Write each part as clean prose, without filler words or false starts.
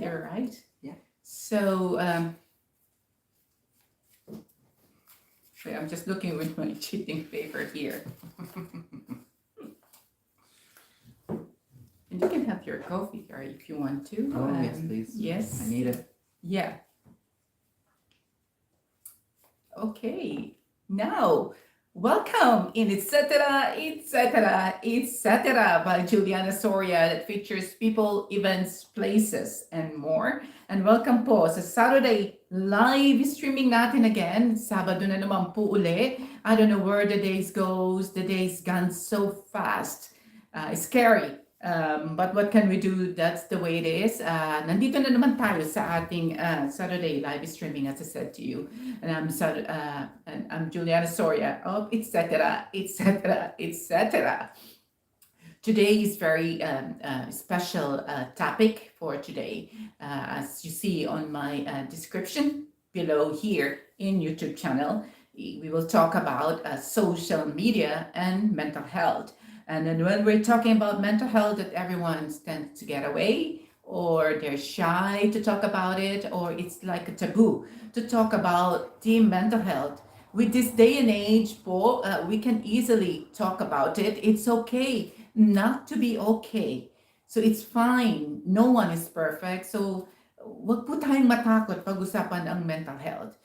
here, right? Yeah. So, wait, I'm just looking with my cheating paper here. And you can have your coffee, Gary, if you want to. Oh, yes, please. Yes. I need it. Yeah. Okay. Now, welcome in Etcetera by Juliana Soria that features people, events, places, and more. And welcome po sa Saturday live streaming natin again. Sabado na naman po uli. I don't know where the days goes. The days gone so fast. It's scary. But what can we do? That's the way it is. Nandito na naman tayo sa ating Saturday live streaming, as I said to you. And I'm Juliana Soria of Etcetera. Today is very special topic for today. As you see on my description below here in YouTube channel, we will talk about social media and mental health. And then when we're talking about mental health, that everyone tends to get away, or they're shy to talk about it, or it's like a taboo to talk about the mental health. With this day and age po, we can easily talk about it. It's okay not to be okay. So it's fine. No one is perfect. So wag po tayong matakot pag-usapan ang mental health.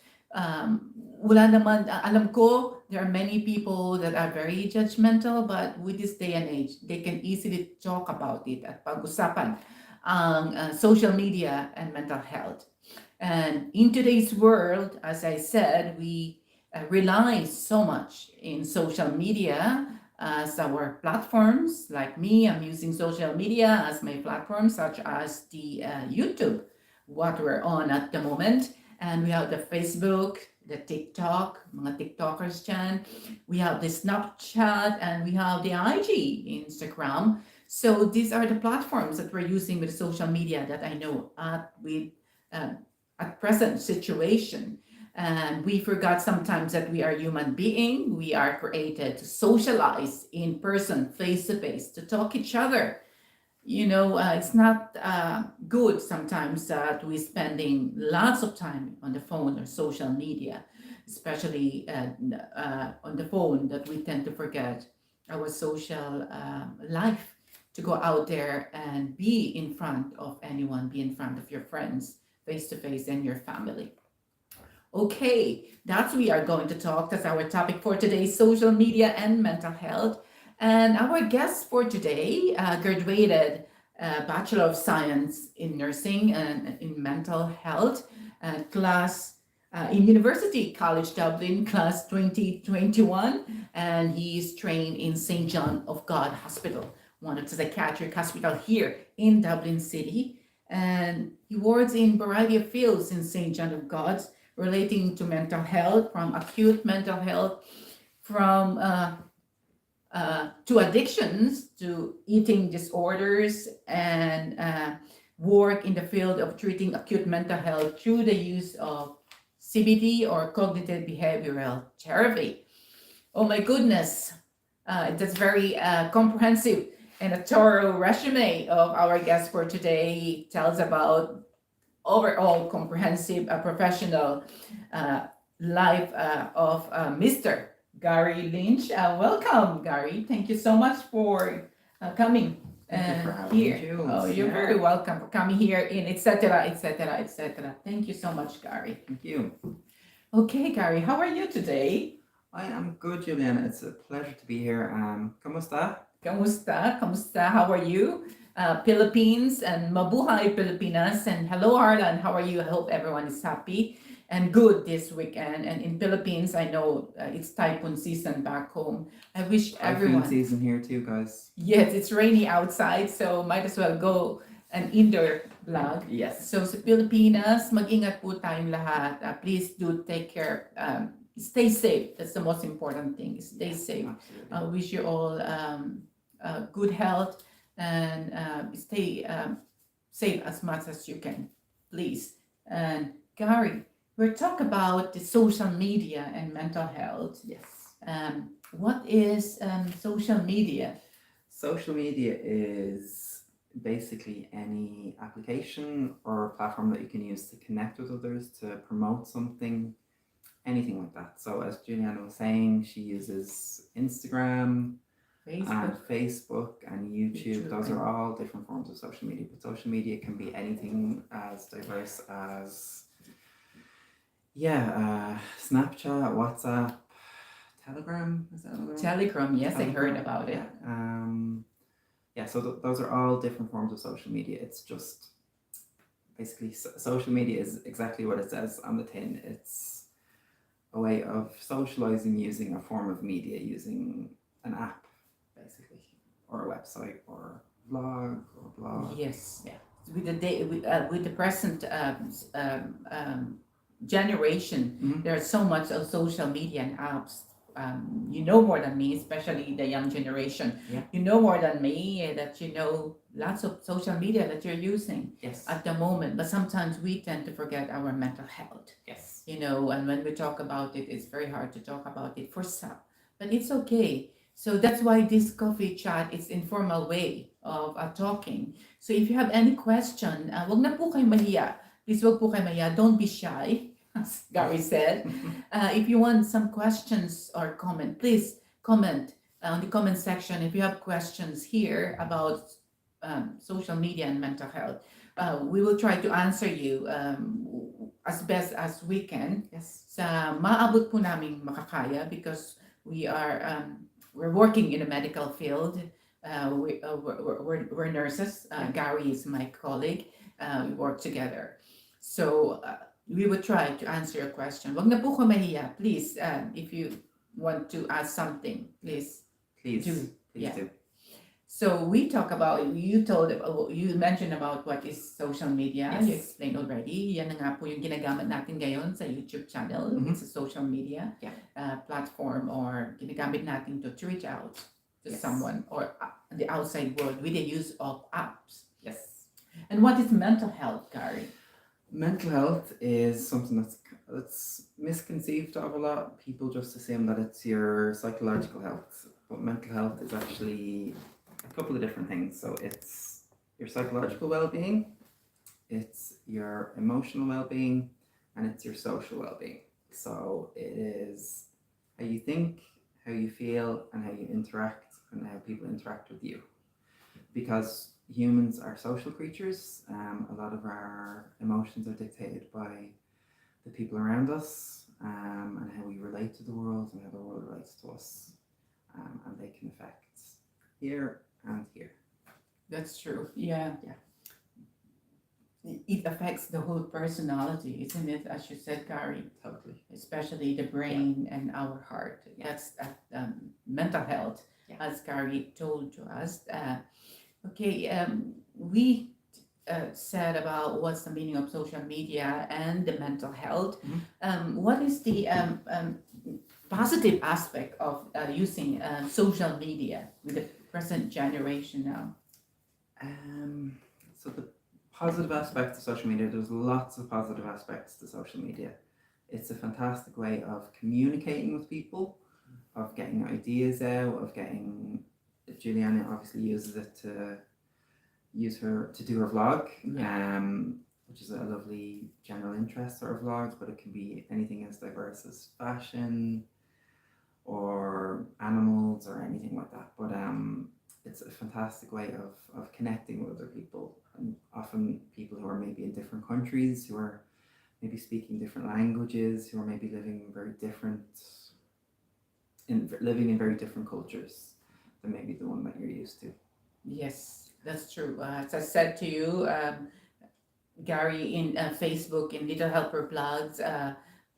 Wala naman, alam ko, there are many people that are very judgmental, but with this day and age, they can easily talk about it at pag-usapan ang social media and mental health. And in today's world, as I said, we rely so much in social media as our platforms. Like me, I'm using social media as my platform, such as the YouTube, what we're on at the moment. And we have the Facebook, the TikTok, mga TikTokers dyan. We have the Snapchat, and we have the IG, Instagram. So these are the platforms that we're using with social media that I know at present situation. And we forgot sometimes that we are human being. We are created to socialize in person, face to face, to talk each other. It's not good sometimes that we're spending lots of time on the phone or social media, especially on the phone, that we tend to forget our social life, to go out there and be in front of anyone, be in front of your friends, face to face, and your family. Okay, that's we are going to talk. That's our topic for today, social media and mental health. And our guest for today graduated Bachelor of Science in Nursing and in Mental Health class in University College Dublin, class 2021. And he is trained in St. John of God Hospital, one of the psychiatric hospital here in Dublin City. And he works in a variety of fields in St. John of God relating to mental health, from acute mental health, from to addictions, to eating disorders, and work in the field of treating acute mental health through the use of CBT, or cognitive behavioral therapy. Oh my goodness, that's very comprehensive and a thorough resume of our guest for today. He tells about overall comprehensive professional life of Mr. Gary Leech. Welcome, Gary. Thank you so much for coming Thank you for having here. me, Jules. Oh, you're very welcome for coming here in Etcetera. Thank you so much, Gary. Thank you. Okay, Gary, how are you today? I am good, Juliana. It's a pleasure to be here. ¿Cómo está? Kamusta? How are you? Philippines, and mabuhay Pilipinas, and hello Arlan, how are you? I hope everyone is happy and good this weekend. And in Philippines, I know it's typhoon season back home. I wish everyone. Typhoon season here too, guys. Yes, it's rainy outside, so might as well go an indoor vlog. Yes. So sa Pilipinas, mag-ingat po tayong lahat. Please do take care. Stay safe. That's the most important thing. Stay safe. Absolutely. I wish you all good health, and stay safe as much as you can, please. And Gary, we're talking about the social media and mental health. Yes. What is social media? Social media is basically any application or platform that you can use to connect with others, to promote something, anything like that. So as Juliana was saying, she uses Instagram and Facebook, Facebook and YouTube. YouTube, Those are and all different forms of social media, but social media can be anything as diverse as Snapchat, WhatsApp, Telegram. Is that another one? Telegram. Yes, I heard Telegram. about it. Yeah. So those are all different forms of social media. It's just basically social media is exactly what it says on the tin. It's a way of socializing using a form of media, using an app, basically, or a website, or vlog, or blog. Yes, yeah. With the present generation, Mhm. there's so much of social media and apps. You know more than me, especially the young generation. Yeah. You know more than me that you know lots of social media that you're using Yes. at the moment. But sometimes we tend to forget our mental health. Yes. You know, and when we talk about it, it's very hard to talk about it for some. But it's okay. So that's why this coffee chat is informal way of talking. So if you have any question, wag na po kayo mahiya. Please wag po kayo mahiya. Don't be shy, as Gary said. If you want some questions or comment, please comment on the comment section. If you have questions here about social media and mental health, we will try to answer you as best as we can. Yes. Sa maabot po namin makakaya because we're working in a medical field. We're nurses. Gary is my colleague. We work together. So we would try to answer your question. Wag na po kayo mahiya. Please, if you want to ask something, please. Please Do. Yeah. do. So we talk about, you mentioned about what is social media. Yes. You explained already. Yan na nga po yung ginagamit natin ngayon sa YouTube channel. Mhm. It's a social media Yeah. platform or ginagamit natin to reach out to Yes. someone or the outside world with the use of apps. Yes. And what is mental health, Gary? Mental health is something that's misconceived of a lot. People just assume that it's your psychological health, but mental health is actually a couple of different things. So it's your psychological well-being, it's your emotional well-being, and it's your social well-being. So it is how you think, how you feel, and how you interact, and how people interact with you. Because humans are social creatures, a lot of our emotions are dictated by the people around us, and how we relate to the world and how the world relates to us, and they can affect here and here. That's true. Yeah. Yeah. It affects the whole personality, isn't it? As you said, Gary. Totally. Especially the brain and our heart. Yeah. That's mental health, Yeah. as Gary told to us. Okay, we said about what's the meaning of social media and the mental health. What is the positive aspect of using social media with the present generation now? So the positive aspects of social media, there's lots of positive aspects to social media. It's a fantastic way of communicating with people, of getting ideas out, of getting. Juliana obviously uses it to do her vlog, which is a lovely general interest sort of vlog, but it can be anything as diverse as fashion or animals or anything like that. But it's a fantastic way of connecting with other people, and often people who are maybe in different countries, who are maybe speaking different languages, who are maybe living in very different cultures than maybe the one that you're used to. Yes, that's true. As I said to you, Gary, in Facebook, in Little Helper blogs,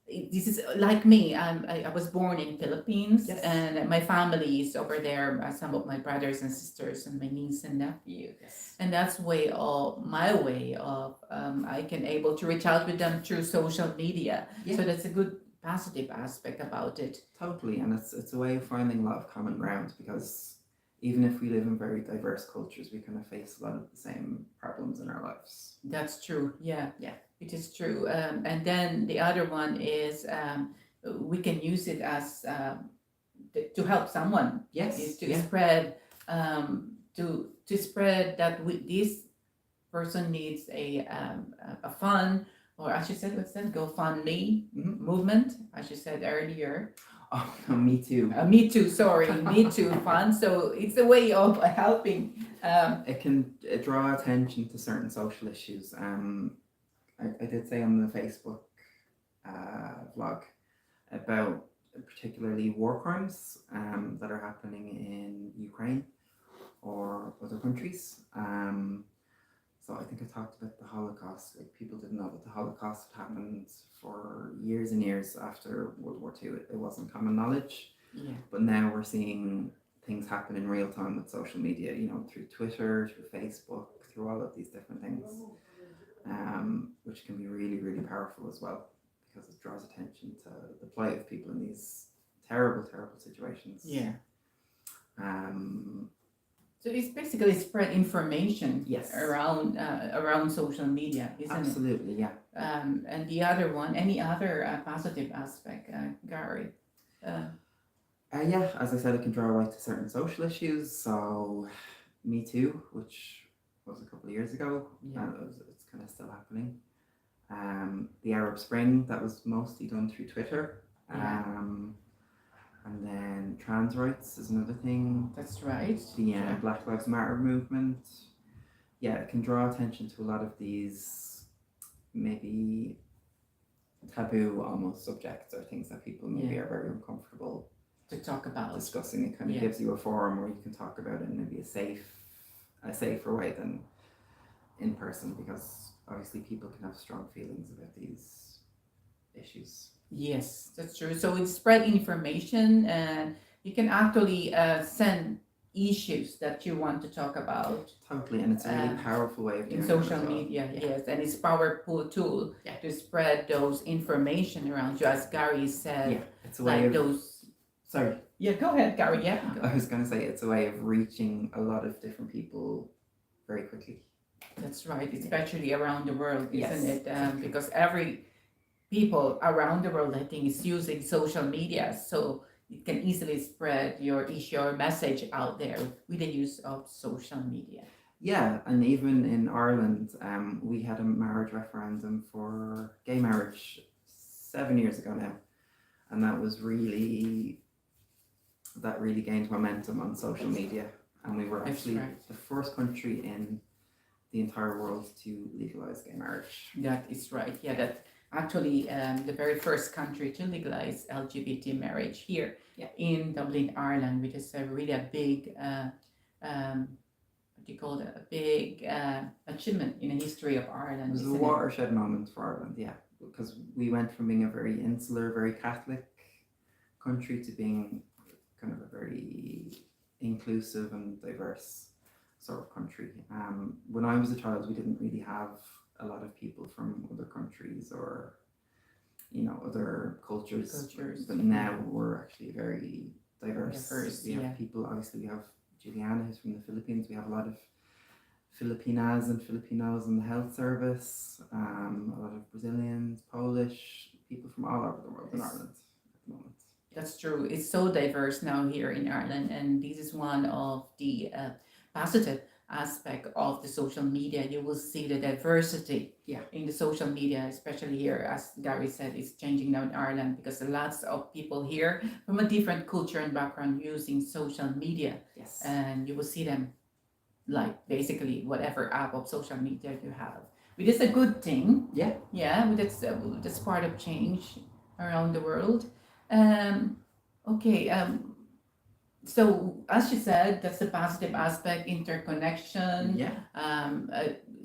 this is like me. I was born in Philippines, Yes. and my family is over there. Some of my brothers and sisters and my niece and nephew, Yes. and that's my way of I can able to reach out with them through social media. Yeah. So that's a good positive aspect about it. Totally, and it's a way of finding a lot of common ground, because even if we live in very diverse cultures, we kind of face a lot of the same problems in our lives. That's true. Yeah. Yeah. It is true. And then the other one is we can use it as to help someone. Yes. Is to Yeah. spread to spread that this person needs a fund, or as you said, what's that, GoFundMe movement, as you said earlier. Oh, no, me too. Me too, sorry, Me Too fund. So it's a way of helping. It can draw attention to certain social issues. I did say on the Facebook vlog about particularly war crimes that are happening in Ukraine or other countries. So I think I talked about the Holocaust. Like, people didn't know that the Holocaust happened for years and years after World War II. It wasn't common knowledge. Yeah. But now we're seeing things happen in real time with social media, you know, through Twitter, through Facebook, through all of these different things, which can be really, really powerful as well, because it draws attention to the plight of people in these terrible, terrible situations. Yeah. Um, So it's basically spread information. Yes. around social media, isn't absolutely, it? yeah. And the other one, any other positive aspect, Gary? Yeah, as I said, it can draw light to certain social issues. So, Me Too, which was a couple of years ago, Yeah. it's kind of still happening. The Arab Spring, that was mostly done through Twitter. Yeah. And then trans rights is another thing. That's right. The Black Lives Matter movement. Yeah, it can draw attention to a lot of these maybe taboo almost subjects, or things that people maybe are very uncomfortable to talk about. discussing. It kind of gives you a forum where you can talk about it in maybe a safer way than in person, because obviously people can have strong feelings about these issues. Yes, that's true. So it spread information, and you can actually send issues that you want to talk about. Totally, and it's a really powerful way of doing in social media. Yes, and it's powerful tool to spread those information around you, as Gary said. Yeah, it's a way of those. Sorry. Yeah, go ahead, Gary. Yeah. I was going to say, it's a way of reaching a lot of different people very quickly. That's right, especially around the world, isn't Yes, it? exactly. Because every people around the world, I think, is using social media, so it can easily spread your issue or message out there with the use of social media. Yeah, and even in Ireland, we had a marriage referendum for gay marriage 7 years ago now, and that really gained momentum on social media, and we were actually the first country in the entire world to legalize gay marriage. That is right. Yeah, that actually the very first country to legalize LGBT marriage here in Dublin, Ireland, which is really a big, what do you call it, a big achievement in the history of Ireland. It was a watershed moment for Ireland, yeah, because we went from being a very insular, very Catholic country to being kind of a very inclusive and diverse sort of country. When I was a child, we didn't really have a lot of people from other countries or, other cultures. But now we're actually very diverse. We have people, obviously we have Juliana, who's from the Philippines. We have a lot of Filipinas and Filipinos in the health service, a lot of Brazilians, Polish, people from all over the world in Ireland at the moment. That's true. It's so diverse now here in Ireland, and this is one of the positive aspect of the social media. You will see the diversity in the social media, especially here, as Gary said, it's changing now in Ireland, because lots of people here from a different culture and background using social media. Yes. And you will see them like basically whatever app of social media you have, which is a good thing. But that's part of change around the world. So as you said, that's the positive aspect, interconnection.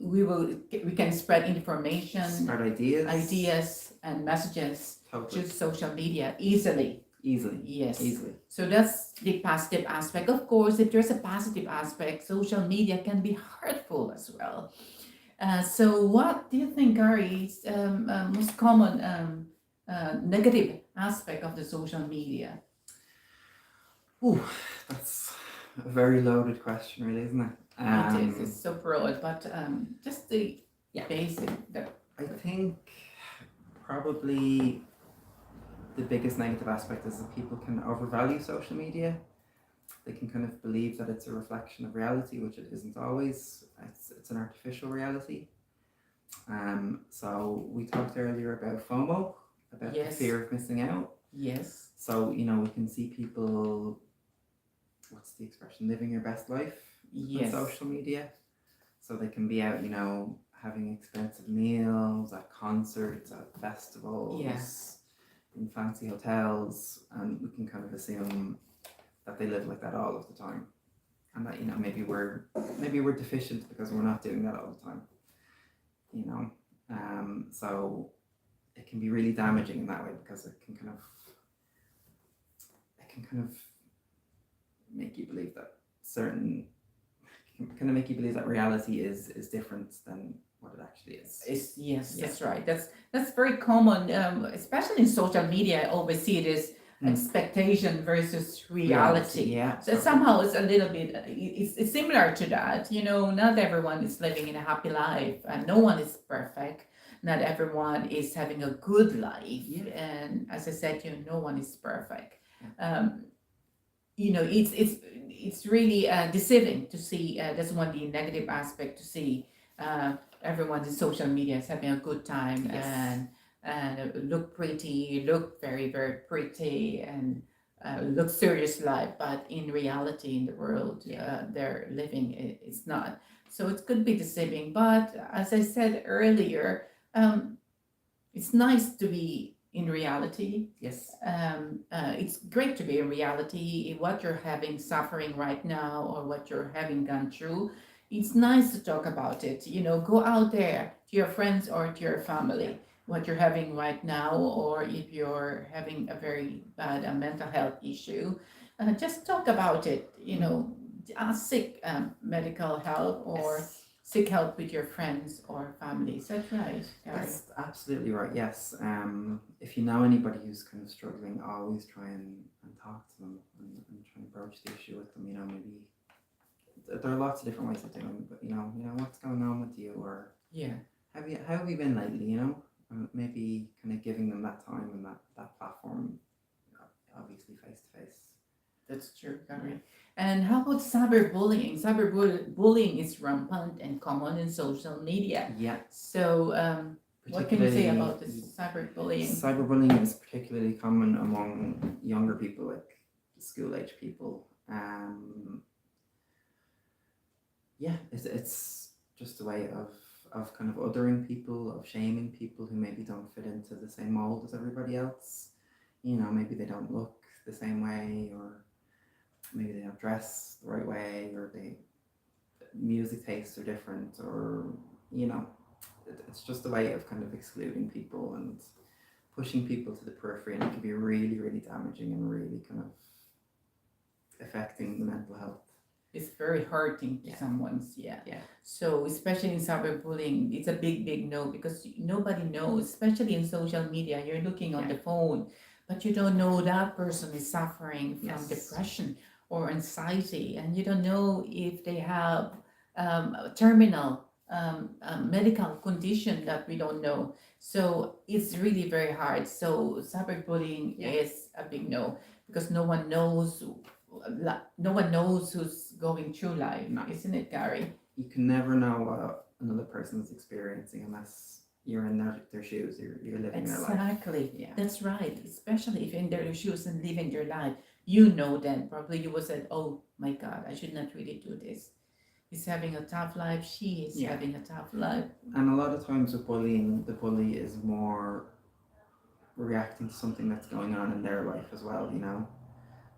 We can spread information, spread ideas and messages totally. through social media easily. Yes. Easily. So that's the positive aspect. Of course, if there's a positive aspect, social media can be hurtful as well. So what do you think, Gary, is most common negative aspect of the social media? Ooh, that's a very loaded question, really, isn't it? It is. It's so broad, but just the basic. I think probably the biggest negative aspect is that people can overvalue social media. they can kind of believe that it's a reflection of reality, which it isn't always. It's an artificial reality. So we talked earlier about FOMO, about the Yes. fear of missing out. Yes. So, we can see people, what's the expression, living your best life on Yes. social media. So they can be out, having expensive meals at concerts, at festivals, Yeah. in fancy hotels, and we can kind of assume that they live like that all of the time, and that maybe we're deficient because we're not doing that all the time. So it can be really damaging in that way because it can kind of make you believe that certain kind of make you believe that reality is different than what it actually is. Yes, Yeah. that's right. That's very common, especially in social media. I always see it as expectation versus reality. Yeah. So somehow it's a little bit, it's similar to that. Not everyone is living in a happy life, and no one is perfect. Not everyone is having a good life, Yeah. and as I said, no one is perfect. Yeah. It's really deceiving to see. That's one the negative aspect to see. Everyone in social media is having a good time, Yes. and look pretty, look very very pretty, and look serious life. But in reality, in the world they're living, it's not. So it could be deceiving. But as I said earlier, it's nice to be in reality. Yes. It's great to be in reality. What you're having suffering right now, or what you're having gone through, it's nice to talk about it. Go out there to your friends or to your family. What you're having right now, or if you're having a very bad mental health issue, just talk about it. Seek medical help, or Yes. seek help with your friends or family. Is that right, Gary? That's absolutely right. Yes. If you know anybody who's kind of struggling, always try and talk to them and try and broach the issue with them. Maybe there are lots of different ways of doing it, but what's going on with you, or Yeah. how have you been lately? Maybe kind of giving them that time and that platform, obviously face to face. That's true, Gary. And how about cyberbullying? Cyberbullying is rampant and common in social media. Yeah. So, what can you say about this cyberbullying? Cyberbullying is particularly common among younger people, like school age people. Yeah, it's just a way of kind of othering people, of shaming people who maybe don't fit into the same mold as everybody else. Maybe they don't look the same way, or maybe they don't dress the right way, or music tastes are different, or it's just a way of kind of excluding people and pushing people to the periphery, and it can be really, really damaging and really kind of affecting the mental health. It's very hurting to someone's. Yeah. So especially in cyberbullying, it's a big no, because nobody knows, especially in social media. You're looking on the phone, but you don't know that person is suffering from depression or anxiety, and you don't know if they have a terminal medical condition that we don't know. So it's really very hard. So cyberbullying is a big no, because no one knows who's going through life, isn't it, Gary? You can never know what another person is experiencing unless you're in their shoes, you're living their life. Exactly. Yeah. That's right. Especially if you're in their shoes and living their life, then probably you would say, "Oh my God, I should not really do this. He's having a tough life. She is having a tough life." And a lot of times with bullying, the bully is more reacting to something that's going on in their life as well.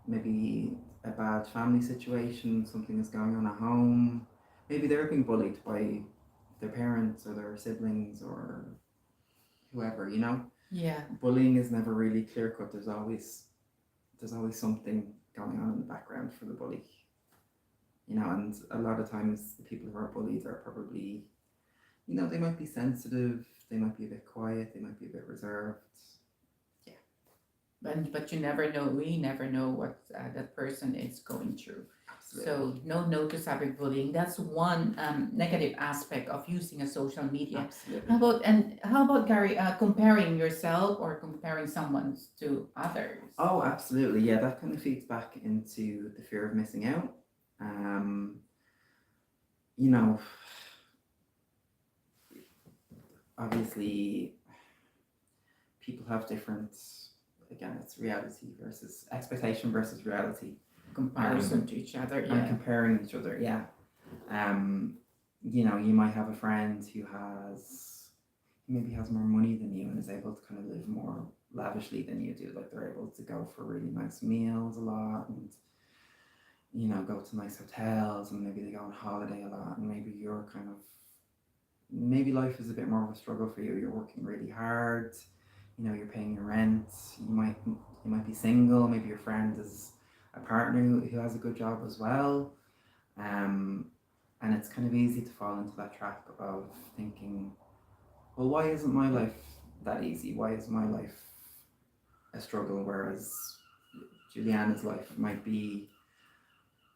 Maybe a bad family situation, something is going on at home. Maybe they're being bullied by their parents or their siblings or whoever. Yeah. Bullying is never really clear cut. There's always something going on in the background for the bully. And a lot of times the people who are bullied are probably, they might be sensitive, they might be a bit quiet, they might be a bit reserved. Yeah. But you never know. We never know what that person is going through. Absolutely. So no to cyberbullying. That's one negative aspect of using a social media. Absolutely. How about Gary? Comparing yourself or comparing someone to others. Oh, absolutely. Yeah, that kind of feeds back into the fear of missing out. Um, you know, obviously, people have different, again, it's reality versus expectation versus reality. Comparison to each other. And Yeah. comparing each other, yeah. Um, you might have a friend who maybe has more money than you and is able to kind of live more lavishly than you do. Like they're able to go for really nice meals a lot and go to nice hotels and maybe they go on holiday a lot and maybe you're kind of maybe life is a bit more of a struggle for you. You're working really hard, you're paying your rent, you might be single, maybe your friend is a partner who has a good job as well. Um and it's kind of easy to fall into that trap of thinking, well, why isn't my life that easy? Why is my life a struggle? Whereas Juliana's life might be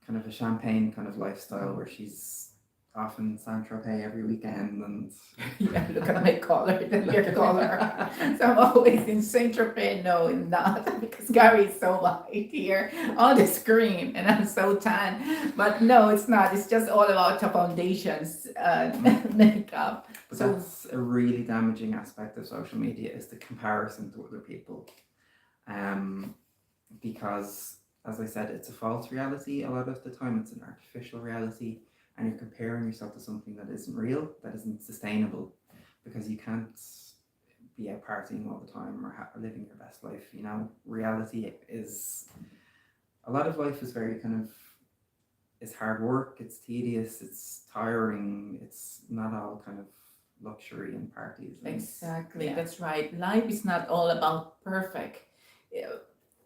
kind of a champagne kind of lifestyle where she's off in Saint Tropez every weekend and Yeah, look at my color, your color. So I'm always in Saint Tropez. No, I'm not because Gary is so white here on the screen, and I'm so tan. But no, it's not. It's just all about the foundations, makeup. But So that's a really damaging aspect of social media is the comparison to other people. Um, because as I said, it's a false reality a lot of the time. It's an artificial reality, and you're comparing yourself to something that isn't real, that isn't sustainable, because you can't be out partying all the time or living your best life. Reality is a lot of life is very kind of it's hard work, it's tedious, it's tiring, it's not all kind of luxury and parties. exactly, Yeah. that's right. Life is not all about perfect. Uh,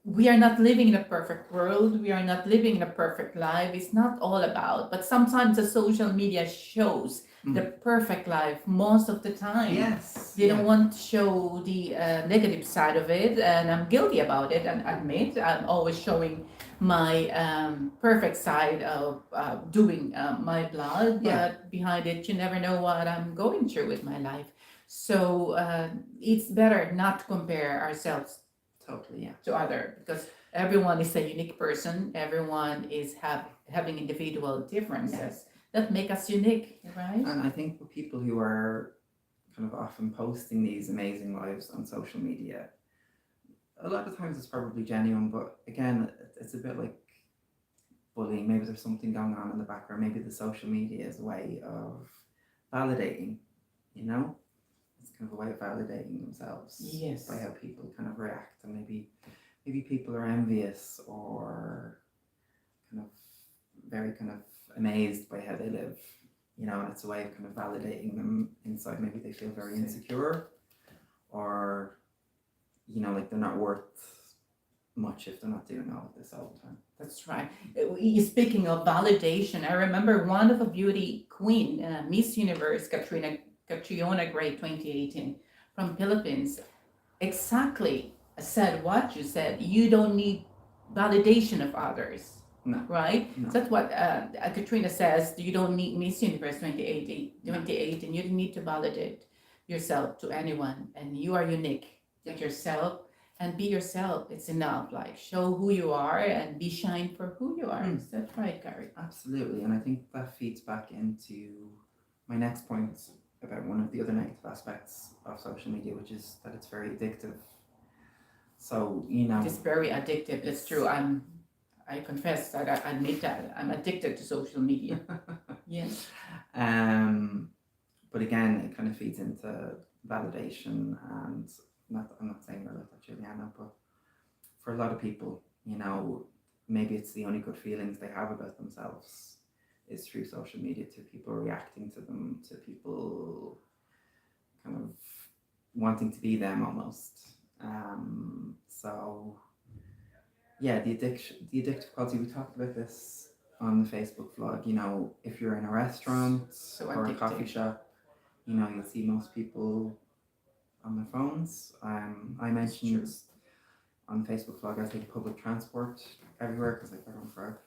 We are not living in a perfect world. We are not living in a perfect life. It's not all about, but sometimes the social media shows the perfect life most of the time. Yes. They don't want to show the negative side of it, and I'm guilty about it. And admit I'm always showing my perfect side of doing my blog, Yeah. but behind it, you never know what I'm going through with my life. So it's better not to compare ourselves Totally. Yeah. to other because everyone is a unique person. Everyone is having individual differences that make us unique, right? And I think with people who are kind of often posting these amazing lives on social media, a lot of times it's probably genuine, but again, it's a bit like bullying. Maybe there's something going on in the background. Maybe the social media is a way of validating, you know? It's kind of a way of validating themselves Yes. by how people kind of react, and maybe people are envious or kind of very kind of amazed by how they live, and it's a way of kind of validating them inside. Maybe they feel very insecure or like they're not worth much if they're not doing all of this all the time. That's right. Speaking of validation, I remember one of a beauty queen, Miss Universe, Catriona Gray 2018 from Philippines, exactly said what you said. You don't need validation of others. No. Right? No. That's what Katrina says. You don't need Miss Universe 2018. You don't need to validate yourself to anyone, and you are unique with yourself. And be yourself. It's enough. Like show who you are and be shine for who you are. Is that right, Gary? Absolutely, and I think that feeds back into my next point about one of the other negative aspects of social media, which is that it's very addictive. So it's very addictive. That's true. I confess that I admit that I'm addicted to social media. Yes. But again, it kind of feeds into validation, and I'm not saying you're like that, Juliana, but for a lot of people, maybe it's the only good feelings they have about themselves is through social media, to people reacting to them, to people kind of wanting to be them almost. So yeah, the addictive quality, we talked about this on the Facebook vlog. If you're in a restaurant or a coffee shop, you'll see most people on their phones. I mentioned on Facebook vlog, I take public transport everywhere because I don't drive.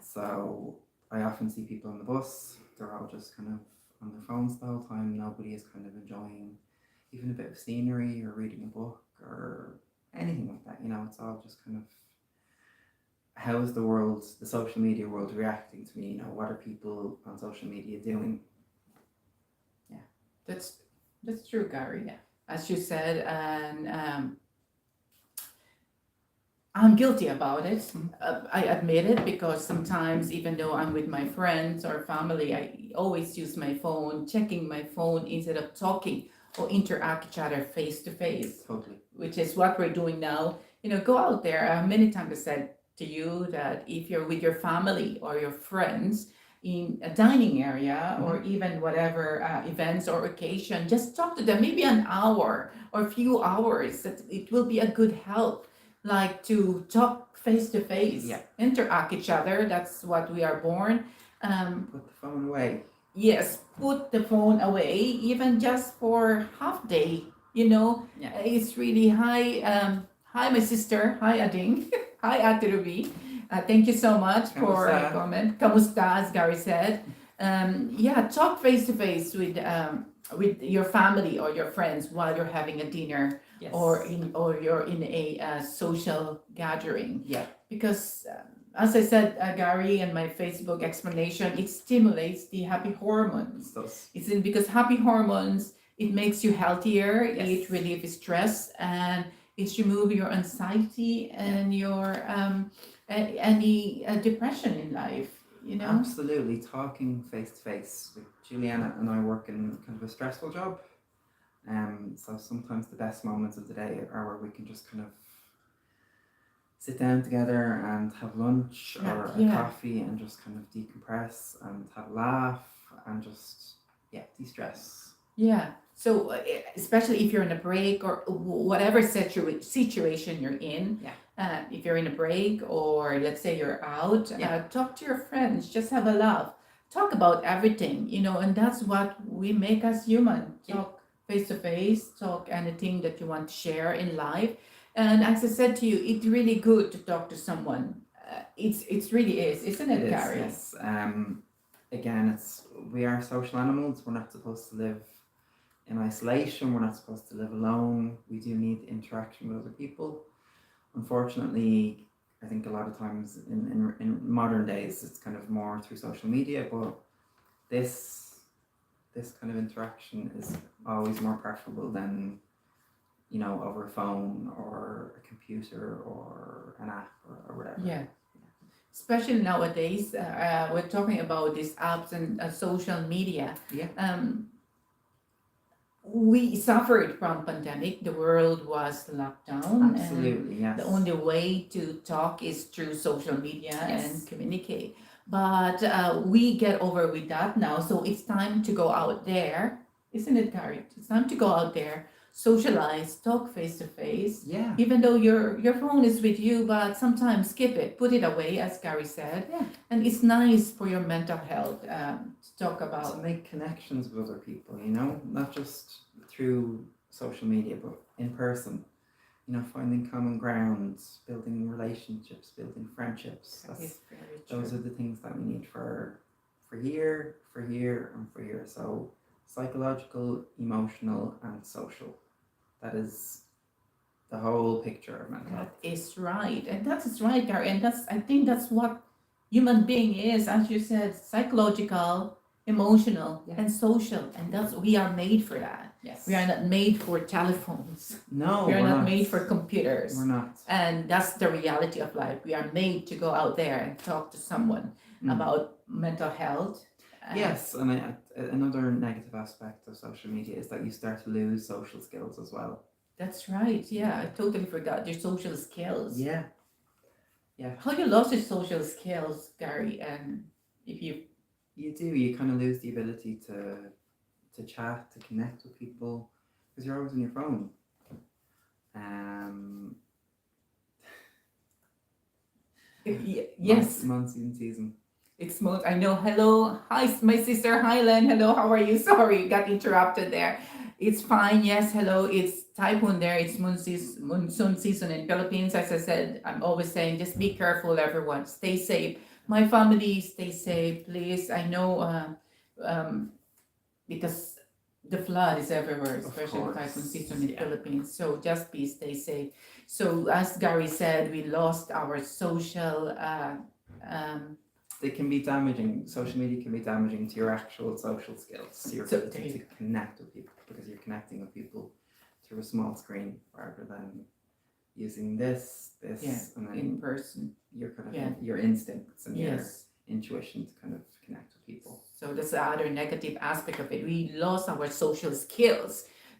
So I often see people on the bus. They're all just kind of on their phones the whole time. Nobody is kind of enjoying even a bit of scenery or reading a book or anything like that. You know, it's all just kind of, how is the world, the social media world, reacting to me? You know, what are people on social media doing? That's true, Gary. Yeah. As you said, and I'm guilty about it. I admit it because sometimes, even though I'm with my friends or family, I always use my phone, checking my phone instead of talking or interact each other face to face, Totally. which is what we're doing now. You know, go out there. Many times I said to you that if you're with your family or your friends in a dining area or even whatever events or occasion, just talk to them maybe an hour or a few hours. That it will be a good help, like to talk face to face, Yeah. interact each other. That's what we are born. Put the phone away. Yes, put the phone away, even just for half day. You know, Yeah. it's really hi. Hi, my sister. Hi, Ading. Hi, Ate Ruby. Thank you so much for Kamusta? comment. Kamusta, as Gary said. Yeah, talk face to face with your family or your friends while you're having a dinner Yes. or you're in a social gathering. Yeah. Because as I said, Gary, and my Facebook explanation, it stimulates the happy hormones. It's because happy hormones, it makes you healthier, Yes. it relieves stress, and it removes your anxiety and your any depression in life. You know. Absolutely. Talking face to face. Like Juliana and I work in kind of a stressful job. So sometimes the best moments of the day are where we can just kind of sit down together and have lunch or a coffee and just kind of decompress and have a laugh and just de-stress. Yeah. So especially if you're in a break or whatever situation you're in, if you're in a break or let's say you're out, talk to your friends, just have a laugh, talk about everything, you know, and that's what we make us human. Talk face to face, talk anything that you want to share in life. And as I said to you, it's really good to talk to someone. It's really is, isn't it, Gary? Yes. Again, we are social animals. We're not supposed to live in isolation. We're not supposed to live alone. We do need interaction with other people. Unfortunately, I think a lot of times in modern days, it's kind of more through social media, but this kind of interaction is always more preferable than, you know, over a phone or a computer or an app or whatever. Yeah. Especially nowadays, we're talking about these apps and social media. Yeah. We suffered from pandemic. The world was locked down. Absolutely, and yes. The only way to talk is through social media and communicate. But we get over with that now. So it's time to go out there, isn't it, Gary? It's time to go out there, socialize, talk face to face. Yeah. Even though your phone is with you, but sometimes skip it, put it away, as Gary said. Yeah. And it's nice for your mental health to talk about. To make connections with other people, you know, not just through social media, but in person. You know, finding common ground, building relationships, building friendships. Those are the things that we need for here, and for here. So psychological, emotional, and social. That is the whole picture of mental health. That is right, and that is right, Gary. And I think that's what human being is, as you said, psychological, emotional, and social, and we are made for that. Yes. We are not made for telephones. No, we are we're not made for computers. We're not. And that's the reality of life. We are made to go out there and talk to someone about mental health. Yes, and another negative aspect of social media is that you start to lose social skills as well. That's right. Yeah, I totally forgot your social skills. Yeah. How you lost your social skills, Gary? And if you do, you kind of lose the ability to chat, to connect with people, because you're always on your phone. Yes. Monsoon season. It's I know. Hello. Hi, my sister. Hi, Len. Hello. How are you? Sorry, got interrupted there. It's fine. Yes, hello. It's typhoon there. It's monsoon season in Philippines. As I said, I'm always saying, just be careful, everyone. Stay safe. My family, stay safe, please. I know, um, because the flood is everywhere, Of especially typhoon course, season in yeah. Philippines. So just be stay safe. So as Gary said, we lost our social. Um, They can be damaging. Social media can be damaging to your actual social skills, your so there ability you to go. connect with people, because you're connecting with people through a small screen rather than using Yeah, and in then person. your kind of Yeah. your instincts and your Yes. intuition to kind of connect with people. So that's the other negative aspect of it. We lost our social skills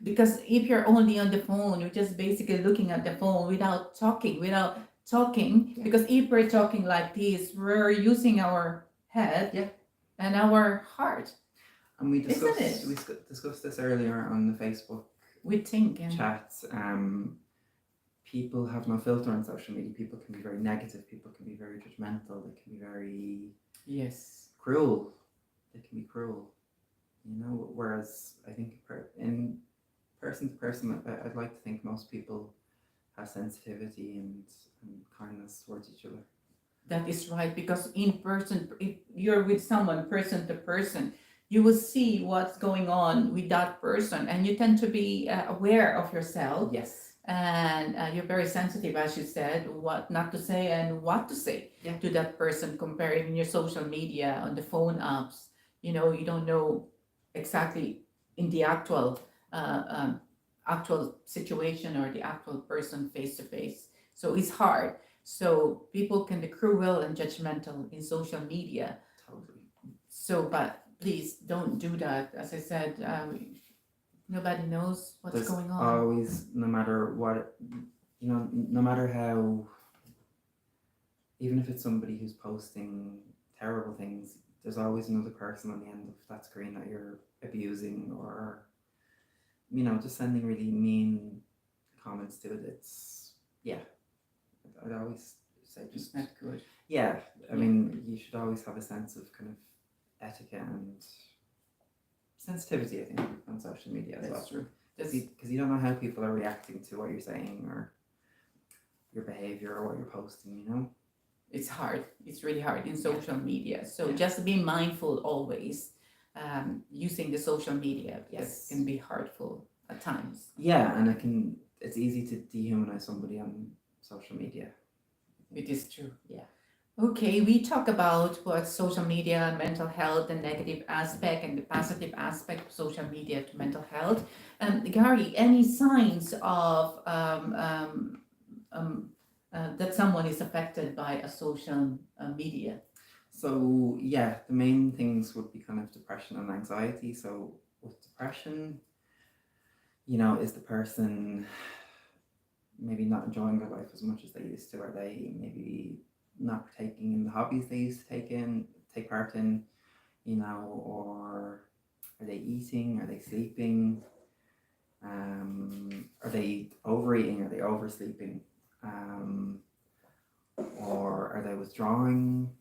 because if you're only on the phone, you're just basically looking at the phone without talking. Yeah. Because if we're talking like this, we're using our head Yeah. and our heart, And we isn't it? discussed this earlier on the Facebook We think and chats. People have no filter on social media. People can be very negative. People can be very judgmental. They can be very yes, cruel. They can be cruel. You know, whereas I think in person to person, I'd like to think most people have sensitivity and kindness towards each other. that is right. Because in person, if you're with someone person to person, you will see what's going on with that person, and you tend to be aware of yourself, Yes. and you're very sensitive, as you said, what not to say and what to say Yeah. to that person. Comparing your social media on the phone apps, you don't know exactly in the actual situation or the actual person face to face. So it's hard. So people can be cruel and judgmental in social media. Totally. So, but please don't do that. As I said, nobody knows what's There's going on. always, no matter what, no matter how, even if it's somebody who's posting terrible things, there's always another person on the end of that screen that you're abusing or, just sending really mean comments to it. It's, yeah, I'd always say It's just, not good. yeah, I Yeah. mean, you should always have a sense of kind of etiquette and sensitivity, I think, on social media as well. That's true. Because you don't know how people are reacting to what you're saying or your behavior or what you're posting. It's hard. It's really hard in social media. So Yeah. just be mindful always, using the social media, because Yes. it can be hurtful at times. Yeah, and it's easy to dehumanize somebody on social media. It is true. Yeah. Okay, we talk about what social media, mental health, the negative aspect and the positive aspect of social media to mental health. Gary, any signs of that someone is affected by a social media? So yeah, the main things would be kind of depression and anxiety. So with depression, is the person maybe not enjoying their life as much as they used to? Are they maybe not partaking in the hobbies they used to take part in, or are they eating? Are they sleeping? Are they overeating? Are they oversleeping? Or are they withdrawing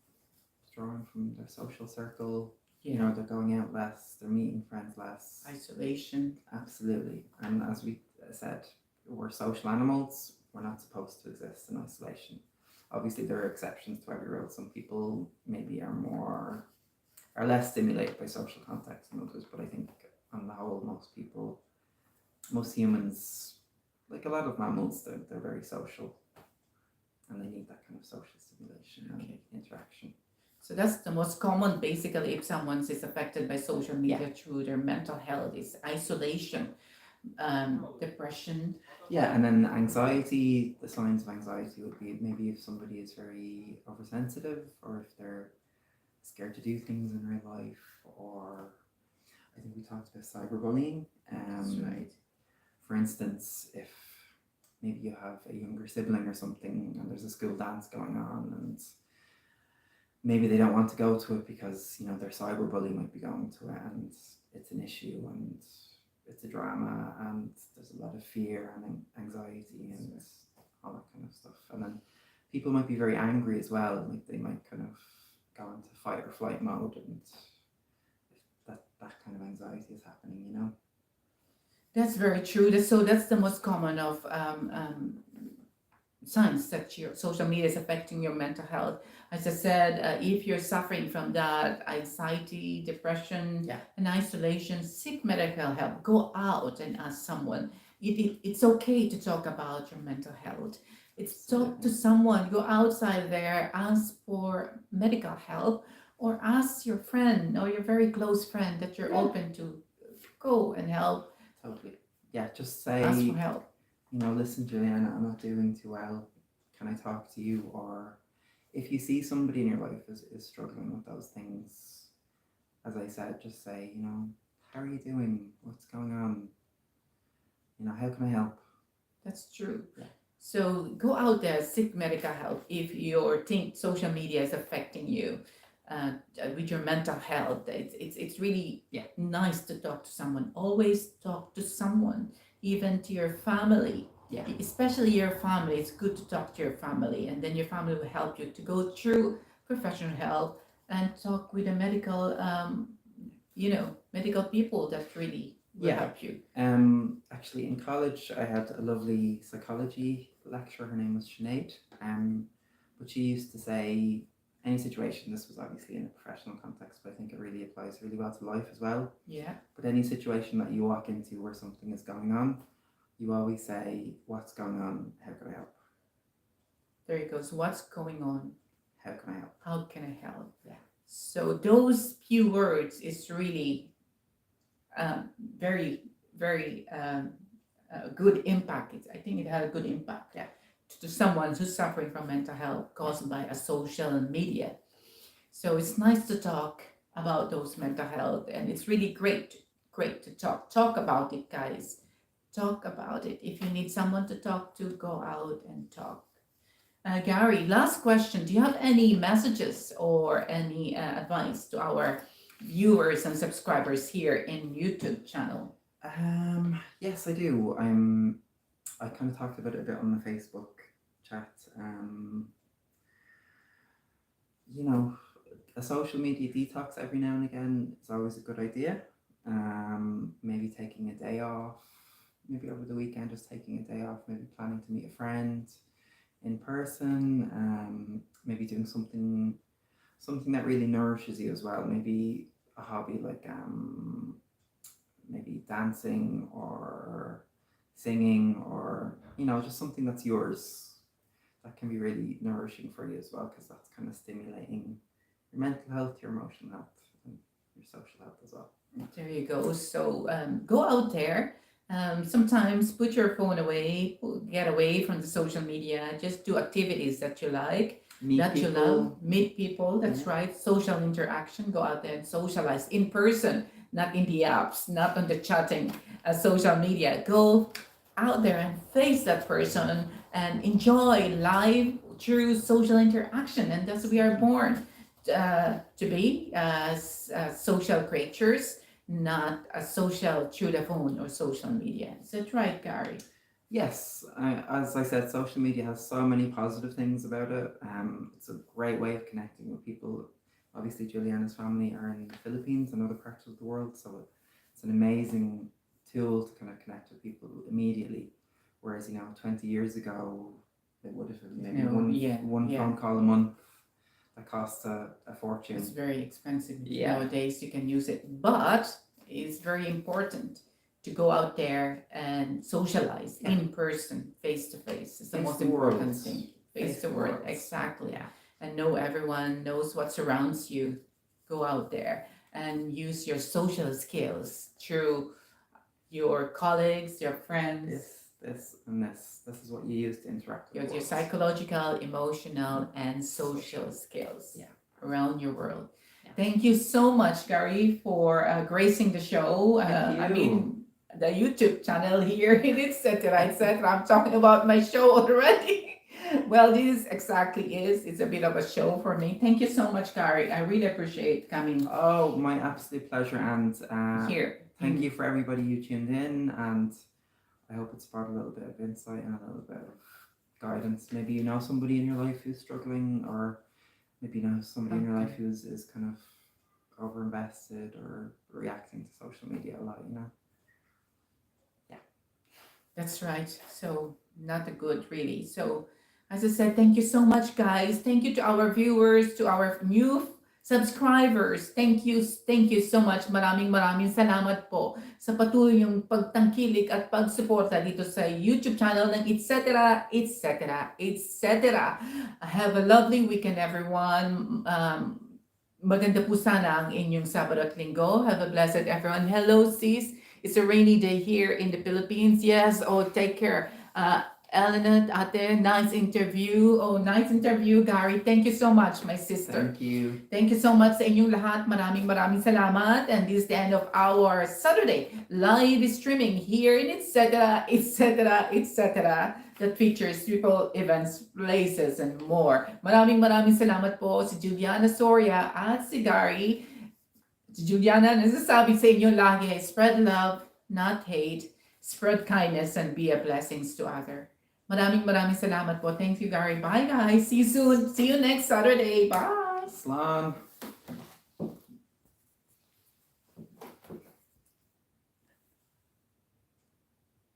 from their social circle? Yeah, They're going out less, they're meeting friends less. isolation. Absolutely. And as we said, we're social animals. We're not supposed to exist in isolation. Obviously, there are exceptions to every rule. Some people maybe are less stimulated by social contact than others, but I think on the whole, most humans, like a lot of mammals, they're very social, and they need that kind of social stimulation Okay. and interaction. So that's the most common, basically, if someone is affected by social media through their mental health, is isolation, depression. Yeah, and then anxiety, the signs of anxiety would be maybe if somebody is very oversensitive, or if they're scared to do things in real life, or I think we talked about cyberbullying. That's right. For instance, if maybe you have a younger sibling or something and there's a school dance going on and maybe they don't want to go to it because their cyberbully might be going to it and it's an issue and it's a drama and there's a lot of fear and anxiety and all that kind of stuff. And then people might be very angry as well, like they might kind of go into fight or flight mode, and that kind of anxiety is happening. That's very true. That's the most common of signs that your social media is affecting your mental health. As I said, if you're suffering from that anxiety, depression, Yeah. and isolation, seek medical help. Go out and ask someone. It's okay to talk about your mental health. It's talk to Absolutely. someone. Go outside there, ask for medical help, or ask your friend or your very close friend that you're Yeah. open to go and help. Totally. Yeah, just Ask say, for help. listen, Juliana, I'm not doing too well. Can I talk to you? Or if you see somebody in your life is struggling with those things, as I said, just say, how are you doing? What's going on? How can I help? That's true. Yeah. So go out there, seek medical help if your think social media is affecting you with your mental health. It's really Yeah. nice to talk to someone. Always talk to someone, even to your family. Yeah. Especially your family. It's good to talk to your family, and then your family will help you to go through professional help and talk with a medical, medical people that really will Yeah. help you. Actually, in college, I had a lovely psychology lecturer. Her name was Sinead. But she used to say, any situation, this was obviously in a professional context, but I think it really applies really well to life as well. Yeah. But any situation that you walk into where something is going on, you always say, what's going on? How can I help? There you go. So what's going on? How can I help? How can I help? Yeah. So those few words is really very, very good impact. I think it had a good impact. Yeah. To someone who's suffering from mental health caused by a social media. So it's nice to talk about those mental health, and it's really great to talk about it, guys. Talk about it. If you need someone to talk to, go out and talk. Gary, last question. Do you have any messages or any advice to our viewers and subscribers here in YouTube channel? Yes, I do. I kind of talked about it a bit on the Facebook chat. A social media detox every now and again is always a good idea. Maybe taking a day off, maybe over the weekend, just taking a day off, maybe planning to meet a friend in person, maybe doing something that really nourishes you as well. Maybe a hobby like maybe dancing or singing, or just something that's yours, that can be really nourishing for you as well, because that's kind of stimulating your mental health, your emotional health, and your social health as well. There you go. So go out there. Sometimes put your phone away, get away from the social media. Just do activities that you like, Meet that you people. love. Meet people. That's Yeah. right. Social interaction. Go out there and socialize in person, not in the apps, not on the chatting, social media. Go out there and face that person and enjoy life through social interaction. And that's we are born to be as social creatures, not a social through the phone or social media. Is that right, Gary? Yes, as I said, social media has so many positive things about it. It's a great way of connecting with people. Obviously, Juliana's family are in the Philippines and other parts of the world, so it's an amazing tool to kind of connect with people immediately. Whereas 20 years ago, it would have been maybe one phone call a month that costs a fortune. It's very expensive. Yeah. Nowadays you can use it, but it's very important to go out there and socialize in person, face to face. It's the most important thing. Face the world, exactly. Yeah. And know everyone, knows what surrounds you. Go out there and use your social skills through your colleagues, your friends. This is what you use to interact with Your psychological, emotional, and social skills around your world. Yeah. Thank you so much, Gary, for gracing the show. Thank you. I mean, the YouTube channel here in Etcetera, Etcetera. I'm talking about my show already. Well, this exactly is. It's a bit of a show for me. Thank you so much, Gary. I really appreciate coming. Oh, my absolute pleasure. And here. Thank you for everybody who tuned in, and I hope it's brought a little bit of insight and a little bit of guidance. Maybe you know somebody in your life who's struggling, or maybe you know somebody in your life who is kind of overinvested or reacting to social media a lot, That's right. So not a good really. So as I said, thank you so much, guys. Thank you to our viewers, to our new subscribers. Thank you so much. Maraming salamat po sa patuloy yung pagtangkilik at pagsuporta dito sa YouTube channel ng Etcetera, Etcetera, Etcetera. Have a lovely weekend, everyone. Maganda po sana ang inyong Sabado at Linggo. Have a blessed everyone. Hello, sis. It's a rainy day here in the Philippines. Yes. Oh, take care. Elena, ate, nice interview. Oh, nice interview, Gary. Thank you so much, my sister. Thank you. Thank you so much sa inyong lahat. Maraming salamat. And this is the end of our Saturday live streaming here in Etcetera, Etcetera, Etcetera that features triple events, places, and more. Maraming salamat po si Juliana Soria at si Gary. Si Juliana, nasasabi sa inyo lagi, spread love, not hate. Spread kindness and be a blessings to other. Maraming salamat po. Thank you, Gary. Bye, guys. See you soon. See you next Saturday. Bye. Slán.